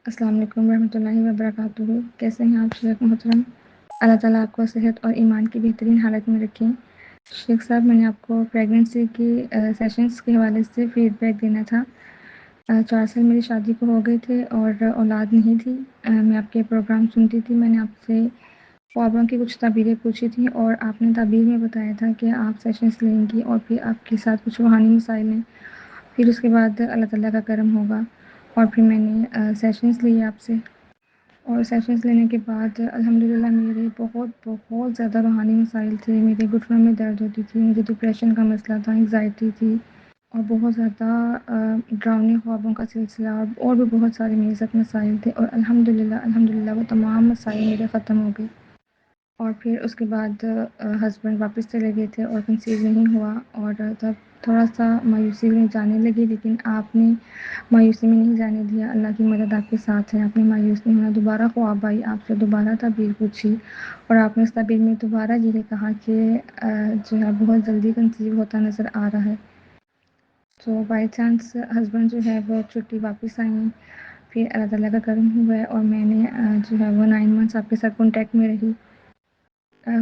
السلام علیکم ورحمۃ اللہ وبرکاتہ۔ کیسے ہیں آپ شیخ محترم؟ اللہ تعالیٰ آپ کو صحت اور ایمان کی بہترین حالت میں رکھیں۔ شیخ صاحب، میں نے آپ کو پریگننسی کی سیشنز کے حوالے سے فیڈ بیک دینا تھا۔ 4 سال میری شادی کو ہو گئے تھے اور اولاد نہیں تھی۔ میں آپ کے پروگرام سنتی تھی۔ میں نے آپ سے خوابوں کی کچھ تعبیریں پوچھی تھیں اور آپ نے تعبیر میں بتایا تھا کہ آپ سیشنز لیں گی اور پھر آپ کے ساتھ کچھ روحانی مسائل ہیں، پھر اس کے بعد اللہ تعالیٰ کا کرم ہوگا۔ اور پھر میں نے سیشنز لیے آپ سے، اور سیشنز لینے کے بعد الحمدللہ میرے بہت زیادہ روحانی مسائل تھے۔ میرے گھٹنوں میں درد ہوتی تھی، مجھے ڈپریشن کا مسئلہ تھا، انگزائٹی تھی، اور بہت زیادہ ڈراؤنے خوابوں کا سلسلہ، اور بھی بہت سارے میرے ساتھ مسائل تھے، اور الحمدللہ وہ تمام مسائل میرے ختم ہو گئے۔ اور پھر اس کے بعد ہسبینڈ واپس چلے گئے تھے اور کنسیو نہیں ہوا، اور تب تھوڑا سا مایوسی میں جانے لگی، لیکن آپ نے مایوسی میں نہیں جانے دیا۔ اللہ کی مدد آپ کے ساتھ ہے، آپ نے مایوس نہیں ہونا۔ دوبارہ خواب آئی، آپ سے دوبارہ تعبیر پوچھی، اور آپ نے اس تعبیر میں دوبارہ یہ کہا کہ جو ہے بہت جلدی کنسیو ہوتا نظر آ رہا ہے۔ تو بائی چانس ہسبینڈ جو ہے وہ چھٹی واپس آئیں، پھر اللہ تعالیٰ کا کرم ہوا ہے، اور میں نے جو ہے وہ 9 منتھس آپ کے ساتھ کانٹیکٹ میں رہی۔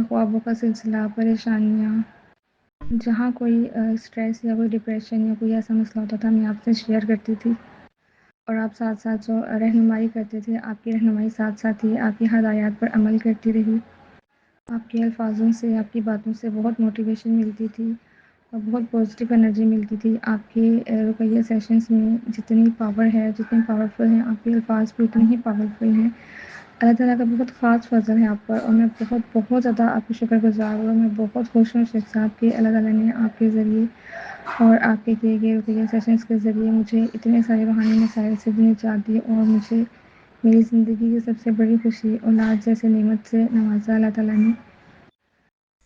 خوابوں کا سلسلہ، پریشانیاں، جہاں کوئی اسٹریس یا کوئی ڈپریشن یا کوئی ایسا مسئلہ ہوتا تھا، میں آپ سے شیئر کرتی تھی، اور آپ ساتھ ساتھ جو رہنمائی کرتے تھے، آپ کی رہنمائی ساتھ ساتھ ہی آپ کی ہدایات پر عمل کرتی رہی۔ آپ کے الفاظوں سے، آپ کی باتوں سے بہت موٹیویشن ملتی تھی اور بہت پازیٹیو انرجی ملتی تھی۔ آپ کے رقیہ سیشنز میں جتنی پاور ہے، جتنے پاورفل ہیں، آپ کے الفاظ بھی اتنے ہی پاورفل ہیں۔ اللہ تعالیٰ کا بہت خاص فضل ہے آپ پر، اور میں بہت زیادہ آپ کی شکر گزار ہوں، اور میں بہت خوش ہوں شیخ صاحب کہ اللہ تعالیٰ نے آپ کے ذریعے اور آپ کے کیے گئے رقیہ سیشنز کے ذریعے مجھے اتنے سارے روحانی مسائل سے بھی نجات دی، اور مجھے میری زندگی کی سب سے بڑی خوشی اولاد جیسے نعمت سے نوازا اللہ تعالیٰ نے۔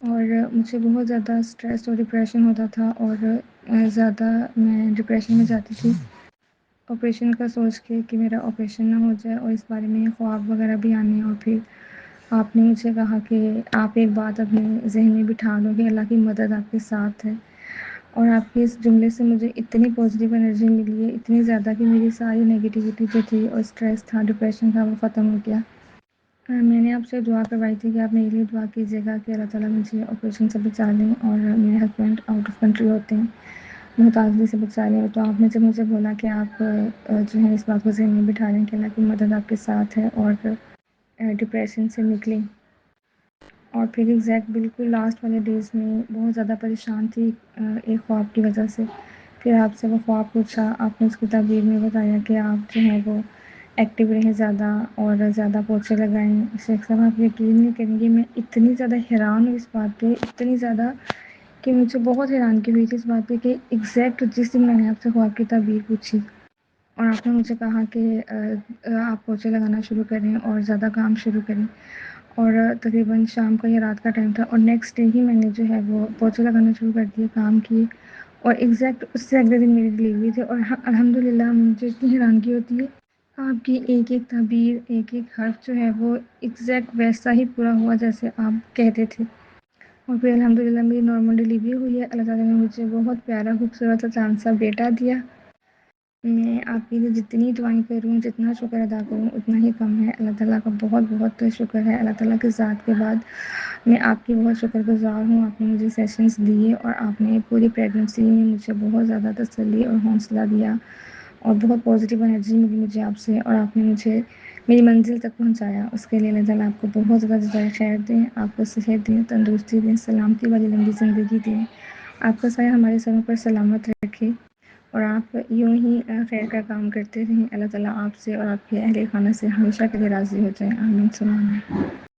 اور مجھے بہت زیادہ اسٹریس اور ڈپریشن ہوتا تھا، اور زیادہ میں ڈپریشن میں جاتی تھی آپریشن کا سوچ کے کہ میرا آپریشن نہ ہو جائے، اور اس بارے میں خواب وغیرہ بھی آنے۔ اور پھر آپ نے مجھے کہا کہ آپ ایک بات اپنے ذہن میں بٹھا لو کہ اللہ کی مدد آپ کے ساتھ ہے، اور آپ کے اس جملے سے مجھے اتنی پازیٹیو انرجی ملی ہے، اتنی زیادہ کہ میری ساری نیگیٹیوٹی جو تھی اور اسٹریس تھا، ڈپریشن تھا، وہ ختم ہو گیا۔ میں نے آپ سے دعا کروائی تھی کہ آپ میرے لیے دعا کیجیے گا کہ اللہ تعالیٰ مجھے آپریشن سے بچا لیں، اور میرے ہسبینڈ آؤٹ آف کنٹری ہوتے ہیں، محتاجی سے بچا لیں۔ تو آپ نے جب مجھے بولا کہ آپ جو ہے اس بات کو ذہن میں بٹھا لیں کہ اللہ کی مدد آپ کے ساتھ ہے، اور ڈپریشن سے نکلیں۔ اور پھر ایگزیکٹ بالکل لاسٹ والے ڈیز میں بہت زیادہ پریشان تھی ایک خواب کی وجہ سے۔ پھر آپ سے وہ خواب پوچھا، آپ نے اس کی تعبیر میں بتایا کہ آپ جو ہے وہ ایکٹیو رہیں زیادہ، اور زیادہ پوچھے لگائیں۔ شیخ صاحب، آپ یقین نہیں کریں گے، میں اتنی زیادہ حیران ہوں اس بات پہ، اتنی زیادہ کہ مجھے بہت حیرانگی ہوئی تھی اس بات پہ کہ ایگزیکٹ جس دن میں نے آپ سے خواب کی تعبیر پوچھی اور آپ نے مجھے کہا کہ آپ پوچھے لگانا شروع کریں اور زیادہ کام شروع کریں، اور تقریباً شام کا یا رات کا ٹائم تھا، اور نیکسٹ ڈے ہی میں نے جو ہے وہ پوچھے لگانا شروع کر دیے، کام کیے، اور ایگزیکٹ اس سے اگلے دن میری ڈلیوری تھی۔ اور الحمدللہ مجھے اتنی حیرانگی ہوتی ہے، آپ کی ایک ایک تعبیر، ایک ایک حرف جو ہے وہ ایگزیکٹ ویسا ہی پورا ہوا جیسے آپ کہتے تھے۔ اور پھر الحمدللہ میری نارمل ڈلیوری ہوئی ہے۔ اللہ تعالیٰ نے مجھے بہت پیارا خوبصورت اور چاند سا بیٹا دیا۔ میں آپ کے لیے جتنی دعائیں کروں، جتنا شکر ادا کروں اتنا ہی کم ہے۔ اللہ تعالیٰ کا بہت شکر ہے۔ اللہ تعالیٰ کی ذات کے بعد میں آپ کی بہت شکر گزار ہوں۔ آپ نے مجھے سیشنز دیے، اور آپ نے پوری پریگننسی میں مجھے بہت زیادہ تسلی اور حوصلہ دیا، اور بہت پازیٹیو انرجی ملی مجھے آپ سے، اور آپ نے مجھے میری منزل تک پہنچایا۔ اس کے لیے اللہ تعالیٰ آپ کو بہت زیادہ جزائے خیر دیں، آپ کو صحت دیں، تندرستی دیں، سلامتی والی لمبی زندگی دیں، آپ کا سایہ ہمارے سروں پر سلامت رکھے، اور آپ یوں ہی خیر کا کام کرتے رہیں۔ اللہ تعالیٰ آپ سے اور آپ کے اہل خانہ سے ہمیشہ کے لیے راضی ہو جائیں۔ آمین ثم آمین۔